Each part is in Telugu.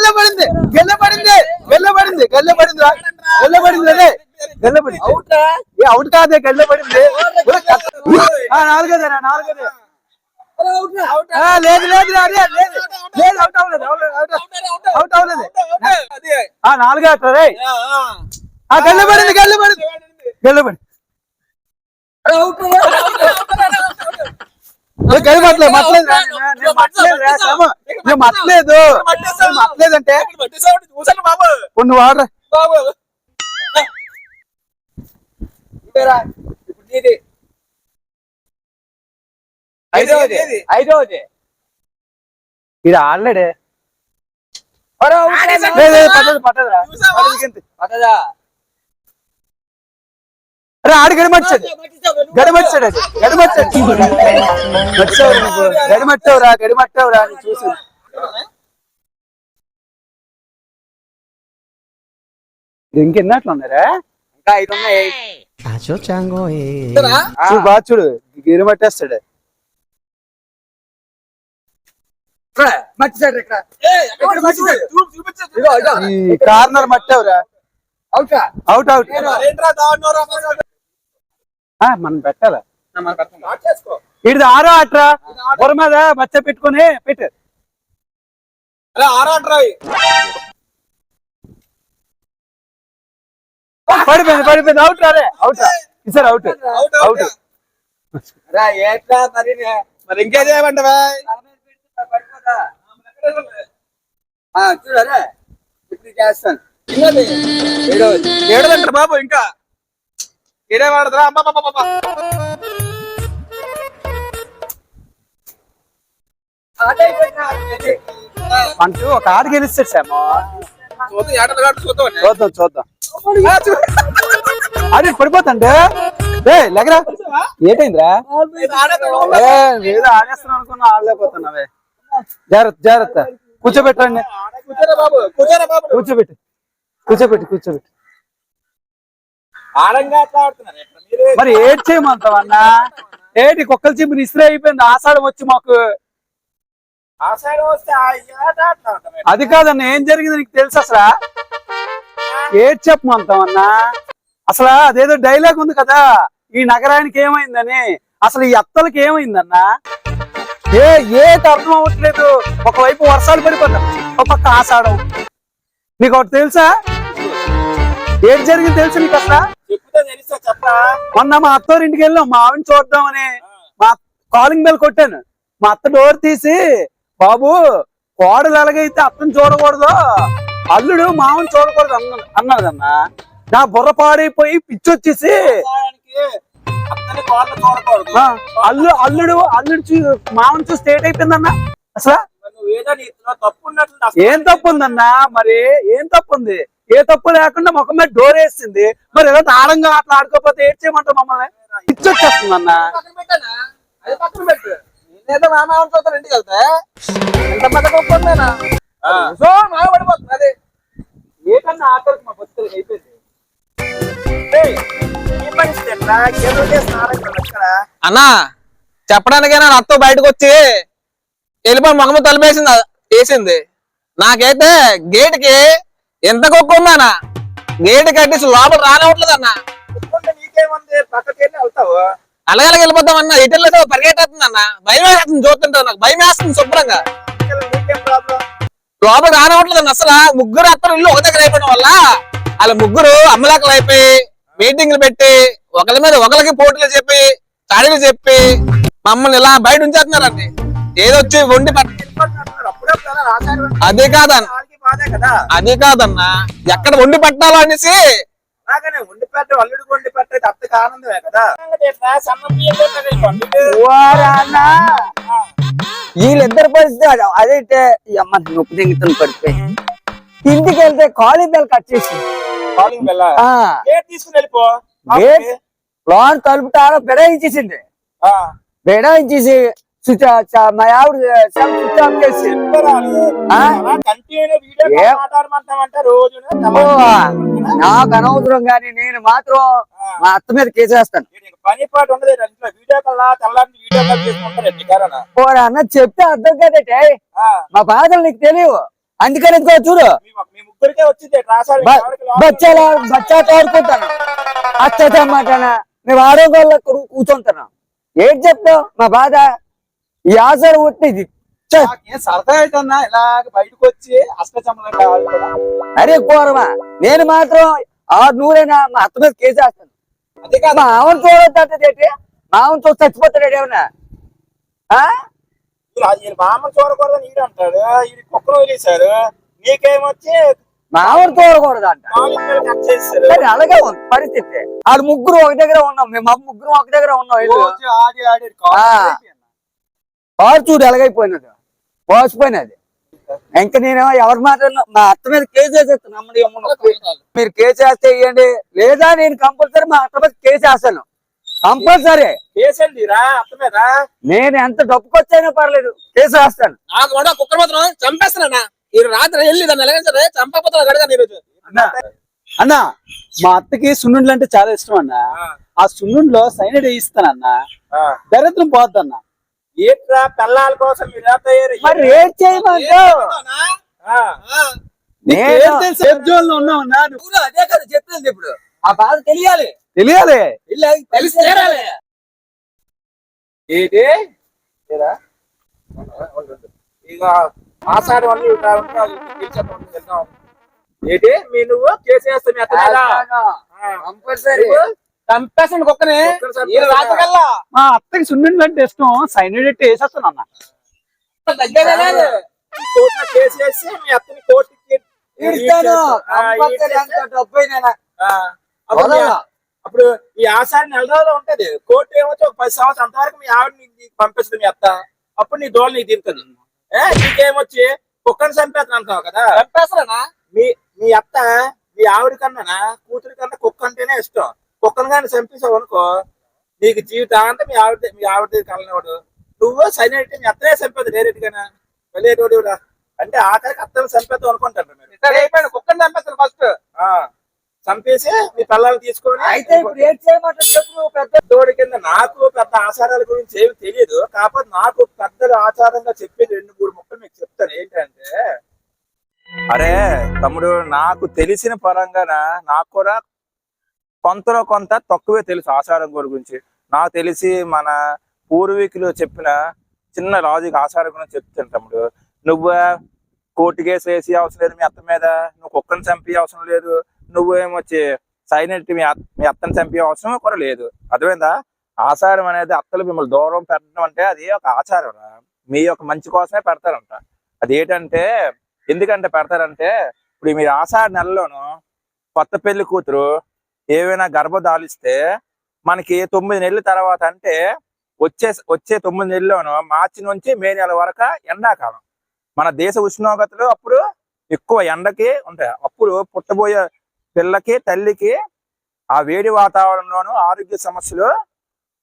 గెల్లబడింది గెల్లబడింది గెల్లబడింది గెల్లబడింది గెల్లబడింది అదే గెల్లబడింది అవుట్ కాదే గెల్లబడింది. నాలుగోదేనా నాలుగోదే లేదు లేదు అదే లేదు లేదు అవుట్ అవ్వలేదు అవుట్ అవ్వలేదు నాలుగే అవుతుంది. గెల్లబడింది గెల్లబడింది గెల్లబడింది గెలవట్లేదు మట్లేదు మట్లేదంటే కొన్ని వాడరా ఐదోది ఇది ఆడలేడే పట్టదు పట్టదురా పట్టదా. అరే ఆడు గడిమచ్చాడు గడిమచ్చాడు అది గడిమచ్చాడు మచ్చావురా నువ్వు గడిమట్టావురా గడిమట్టావురా అని చూసి ఇంకెన్నట్లు ఉన్నారా ఇంకా 5 ఉన్నాయి. చూడు గిరిమట్టేస్తాడు కార్నర్ మట్టావురా అవుట్ అవుట్ అవుట్ మనం పెట్టాలా ఇది 6వ ఆటరా బొర మీద మచ్చ పెట్టుకుని పెట్టు పడిపోయింది పడిపోయింది అవుట్ రారే అవుట్ సార్ అవుట్ అవుట్ మరి ఇంకేదేమంటవా చూడరా ఇప్పుడు చేస్తాను ఏడదంటారు బాబు ఇంకా ఏడే వాడదురా అమ్మ అంటూ ఒక ఆట గెలిస్తాడు సామో చూద్దాం చూద్దాం అది పడిపోతాండి లేకరా ఏటైందిరా ఏదో ఆడేస్తున్నావు అనుకున్నా ఆడలేకపోతున్నావే జాగ్రత్త జాగ్రత్త కూర్చోబెట్టండి కూర్చోబెట్టి కూర్చోబెట్టి కూర్చోబెట్టి మరి ఏడ్ చేయమంటావు అన్న ఏటి కుక్కల చింపు ఇస్త్రీ అయిపోయింది ఆషాఢం వచ్చి మాకు అది కాదన్న ఏం జరిగింది నీకు తెలుసు అసలు ఏడ్ చెప్పమంటావన్నా అసలు అదేదో డైలాగ్ ఉంది కదా ఈ నగరానికి ఏమైందని అసలు ఈ అత్తలకి ఏమైందన్నా ఏటి అర్థం అవ్వట్లేదు ఒకవైపు వర్షాలు పడిపోతాం ఒక పక్క ఆషాఢం నీకు ఒకటి తెలుసా ఏం జరిగింది తెలుసు నీకు అసలు మొన్న మా అత్తోరింటికి వెళ్ళాం మా ఆవిడని చూద్దామని మా కాలింగ్ బెల్ కొట్టాను మా అత్త డోర్ తీసి బాబు కోడలు ఎలాగైతే అత్తని చూడకూడదు అల్లుడు మామని చూడకూడదు అన్నదన్నా నా బుర్ర పాడైపోయి పిచ్చొచ్చేసి అల్లుడు మామని చూసి స్టేట్ అయిపోయిందన్నా అసలు ఏం తప్పు ఉందన్నా మరి ఏం తప్పు ఉంది ఏ తప్పు లేకుండా ముఖం మీద డోర్ వేసింది మరి ఏదో తాళంగా అట్లా ఆడుకోకపోతే ఏడ్ చేయమంటారు మమ్మల్ని పిచ్చొచ్చేస్తుంది అన్న ఇంటికి వెళ్తే ఎంత పెద్ద గొప్పనా పడిపోతుంది అదే ఏకన్నా ఆఖరికి మా బతుకులకి అయిపోయింది అన్నా చెప్పడానికే నా అత్త బయటకు వచ్చి వెళ్ళిపోయి మొగము తలిపేసింది వేసింది నాకైతే గేటుకి ఎంత కుక్క ఉందన్నా గేటు కట్టేసి లోపల రానివ్వట్లేదు అన్న అలాగే వెళ్ళిపోతాం అన్న ఇటర్లో పరిగెట్టేస్తుంది అన్న భయం వేస్తుంది చూస్తుంటా నాకు భయం వేస్తుంది శుభ్రంగా లోపల రానివ్వట్లేదు అన్న అసలు ముగ్గురు అత్తలు ఇల్లు ఒక దగ్గర అయిపోవడం వల్ల వాళ్ళ ముగ్గురు అమ్మలక్కలు అయిపోయి మీటింగ్లు పెట్టి ఒకరి మీద ఒకరికి పోటీలు చెప్పి చాడీలు చెప్పి మమ్మల్ని ఇలా బయట ఉంచేస్తున్నారండి ఏదొచ్చి వండి అదే కాదన్న అదే కాదన్నా ఎక్కడ వండి పెట్టాలో అనేసి వండి పెట్ట అల్లుడు వండి పెట్టేది అత్తకి ఆనందమే కదా వీళ్ళిద్దరు పరిస్థితి అదైతే అమ్మ నొప్పి దింగుతుంది పడిపోయి ఇంటికి వెళ్తే కాలింగ్ బెల్ కట్ చేసి లోన్ తలుపుతారో బెడాయించేసింది బెడాయించేసి మా ఆవిడ స్విచ్ ఆఫ్ చేసి నాకు అనవసరం గాని నేను మాత్రం మా అత్త మీద కేసేస్తాను పని పాటు ఉండదు వీడియో కల్లా తెల్లారి అన్న చెప్తే అర్థం కదటే మా బాధలు నీకు తెలియవు అందుకని ఇదిగో చూడు మీ ముగ్గురికే వచ్చింది రాసారు బచ్చా తోడుకుంటాను అచ్చమాట మేము ఆరోగ్యంలో కూర్చుంటున్నాం ఏంటి చెప్తావు మా బాధ ఈ ఆసర ఉట్టిది నాకేం సరదా ఏంటన్నా ఇలాగ బయటకు వచ్చి అష్టచమ్మలు అరే ఘోరమా నేను మాత్రం 600 మా అత్త మీద కేసేస్తాను అదే కాదు మా ఆమెను చూడొద్దంటే ఏంటి మా ఆమెను చూసి చచ్చిపోతాడు ఏమన్నా మామ చూడకూడదు నీడు అంటాడు ఇది కుక్కలు వదిలేశారు నీకేమొచ్చి మా ఆమెను చూడకూడదు అంట కట్ చేస్తారు సరే అలాగే ఉంది పరిస్థితి ఆడు ముగ్గురు ఒక దగ్గర ఉన్నాం మేము ముగ్గురు ఒక దగ్గర ఉన్నాం ఇల్లు. ఆడి ఆడి కారు చూడు ఎలాగైపోయినది పోసిపోయినది ఇంకా నేనేమో ఎవరి మాట మా అత్త మీద కేసు వేసేస్తాను అమ్మడి మీరు కేసు వేస్తే ఇవ్వండి లేదా నేను కంపల్సరీ మా అత్త మీద కేసు వేస్తాను కంపల్సరీ కేసండిరా అత్త మీద నేను ఎంత డబ్బుకొచ్చైనా పర్లేదు కేసు వేస్తాను నాకు కూడా కుక్కర్ మాత్రం చంపేస్తానా ఈ రాత్రి వెళ్ళి దాన్ని ఎలాగైనా సరే చంపకపోతే గడగా ఈరోజు అన్నా మా అత్తకి సున్నుండ్లు అంటే చాలా ఇష్టం అన్న ఆ సున్నుండ్లో సైనడ్ వేయిస్తానన్నా దరిద్రం పోద్దన్నా ఏంట్రా పిల్లల కోసం మీరు ఎలా తయారు మరి రేట్ చేయమంటావు సేఫ్ జోన్ లో ఉన్నావన్నా అదే కదా చెప్పేది ఇప్పుడు ఆ బాధ తెలియాలి తెలియాలి తెలిసి తీరాలి ఏంటి ఇక ఆషాఢం అన్ని ఏంటి మీ నువ్వు కేసేస్తా మీ అత్త మీద కంపల్సరీ చంపేస్తాను కుక్కని ఈ రాత్రికల్లా మా అత్తకి సున్నుండ్లు అంటే ఇష్టం సైనడ్ ఎట్టి వేసేస్తాను అన్న దగ్గర కోర్టులో కేసేసి మీ అత్తని కోర్టుకి ఇస్తాను కంపల్సరీ అంత డబ్బు అయినా అప్పుడు ఈ ఆషాఢం నెల రోజులు ఉంటది కోర్టు ఏమొచ్చి ఒక 10 సంవత్సరం అంతవరకు మీ ఆవిడ నీకు పంపిస్తుంది మీ అత్త అప్పుడు నీ దోళ నీకు తీరుతుంది నీకేమొచ్చి కుక్కని చంపేస్తాను అంటావు కదా చంపేస్తానా మీ అత్త మీ ఆవిడ కన్నా కూతురి కన్నా కుక్క అంటేనే ఇష్టం కుక్కను కానీ చంపేసావు అనుకో నీకు జీవితాంతా మీ ఆవిడ కలనివాడు నువ్వు సైనట్ మీ అత్తనే చంపేది డైరెక్ట్ గానా వెళ్ళేటోడు అంటే ఆఖరికి అత్తని చంపేద్దాం అనుకుంటారు మీరు అయిపోయాడు కుక్కని చంపేస్తాను ఫస్ట్ చంపేసి మీ పిల్లలు తీసుకొని అయితే ఇప్పుడు ఏం చేయమంటారు చెప్పు పెద్ద తోడి కింద నాకు పెద్ద ఆచారాల గురించి ఏమి తెలియదు కాకపోతే నాకు పెద్దలు ఆచారంగా చెప్పేది 2-3 ముక్కలు మీకు చెప్తాను ఏంటంటే అరే తమ్ముడు నాకు తెలిసిన పరంగా నాకు కూడా కొంతలో కొంత తక్కువే తెలుసు ఆచారం గురించి నాకు తెలిసి మన పూర్వీకులు చెప్పిన చిన్న లాజిక్ ఆచారం గురించి చెప్తాను తమ్ముడు నువ్వు కోర్టు కేసు వేసి అవసరం లేదు మీ అత్త మీద నువ్వు కుక్కని చంపే అవసరం లేదు నువ్వేమొచ్చి సైనట్ మీ అత్తని చంపే అవసరం కూడా లేదు అర్థమైందా ఆచారం అనేది అత్తలు మిమ్మల్ని దూరం పెట్టడం అంటే అది ఒక ఆచారం మీ యొక్క మంచి కోసమే పెడతారంట అది ఏంటంటే ఎందుకంటే పెడతారంటే ఇప్పుడు మీరు ఆషాఢ నెలలోను కొత్త పెళ్లి కూతురు ఏవైనా గర్భధాలిస్తే మనకి 9 నెలల తర్వాత అంటే వచ్చే 9 నెలల్లోను మార్చి నుంచి మే నెల వరకు ఎండాకాలం మన దేశ ఉష్ణోగ్రతలు అప్పుడు ఎక్కువ ఎండకి ఉంటాయి అప్పుడు పుట్టబోయే పిల్లకి తల్లికి ఆ వేడి వాతావరణంలోనూ ఆరోగ్య సమస్యలు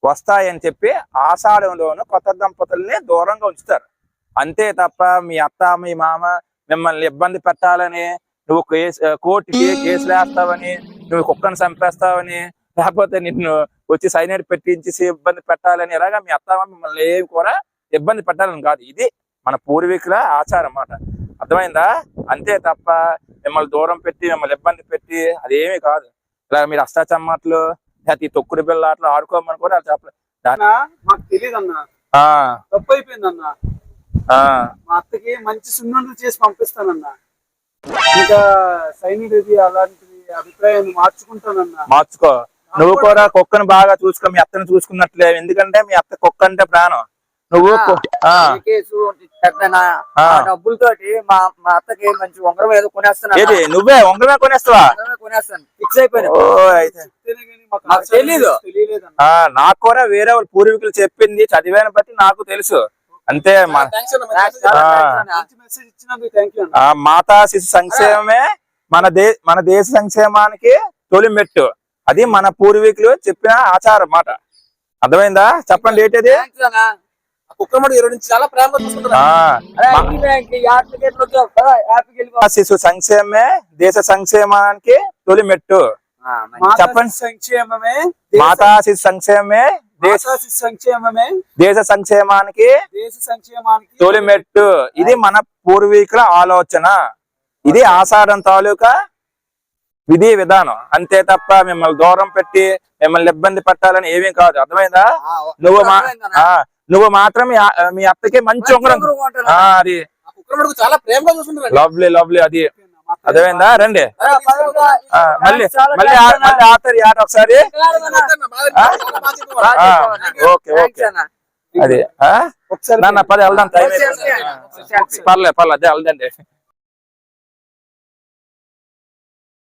వస్తాయని చెప్పి ఆషాఢంలోను కొత్త దంపతుల్ని దూరంగా ఉంచుతారు అంతే తప్ప మీ అత్త మీ మామ మిమ్మల్ని ఇబ్బంది పెట్టాలని నువ్వు కోర్టుకి కేసులు వేస్తావని నువ్వు కుక్కను చంపేస్తావని లేకపోతే నిన్ను వచ్చి సైనైడ్ పెట్టించేసి ఇబ్బంది పెట్టాలని ఎలాగా మీ అత్త మిమ్మల్ని ఏమి కూడా ఇబ్బంది పెట్టాలని కాదు ఇది మన పూర్వీకుల ఆచారం అన్నమాట అర్థమైందా అంతే తప్ప మిమ్మల్ని దూరం పెట్టి మిమ్మల్ని ఇబ్బంది పెట్టి అదేమీ కాదు ఇలా మీరు అష్టాచమ్మట్లు లేకపోతే ఈ తొక్కుడు బిళ్ళ ఆడుకోమని కూడా చెప్పలేదు మాకు తెలియదు అన్న తప్పు అయిపోయిందన్న మా అత్తకి మంచి సున్నుండ్లు చేసి పంపిస్తానన్నా ఇంకా సైనిడ్ అలాంటి అభిప్రాయాన్ని మార్చుకుంటానన్నా మార్చుకో నువ్వు కూడా కుక్కను బాగా చూసుకో మీ అత్తని చూసుకున్నట్లే ఎందుకంటే మీ అత్త కుక్క అంటే ప్రాణం నువ్వు డబ్బులతోటి మా అత్తకి మంచి ఉంగరం ఏదో కొనేస్తాను నువ్వే ఉంగరమే కొనేస్తావా కొనేస్తాను ఫిక్స్ అయిపోయినా తెలీదు నాకు కూడా వేరే వాళ్ళ పూర్వీకులు చెప్పింది చదివాను బట్టి నాకు తెలుసు అంతే మాతా శిశు సంక్షేమమే మన దేశ సంక్షేమానికి తొలి మెట్టు అది మన పూర్వీకులు చెప్పిన ఆచారం మాట అర్థమైందా చెప్పండి ఏంటది చాలా ప్రేమ శిశు సంక్షేమమే దేశ సంక్షేమానికి తొలి మెట్టు చెప్పండి సంక్షేమమే మాతా శిశు సంక్షేమమే మాతాశిశు సంక్షేమమే దేశ సంక్షేమానికి దేశ సంక్షేమానికి తొలిమెట్టు. ఇది మన పూర్వీకుల ఆలోచన. ఇది ఆషాఢం తాలూకా విధి విధానం. అంతే తప్ప మిమ్మల్ని దూరం పెట్టి మిమ్మల్ని ఇబ్బంది పెట్టాలని ఏమీ కాదు. అర్థమైందా? నువ్వు మాత్రం మీ అత్తకి మంచి ఉంగరం. అది చాలా ప్రేమగా చూసుకుంటారు. Lovely lovely. అది అర్థమైందా? రండి మళ్ళీ మళ్ళీ మళ్ళీ ఆతరి ఆట ఒకసారి. Okay okay. అది ఒకసారి నాన్న పది వెళ్దాం. టైం అయిపోయింది. పర్లేదు అదే వెళ్దండి.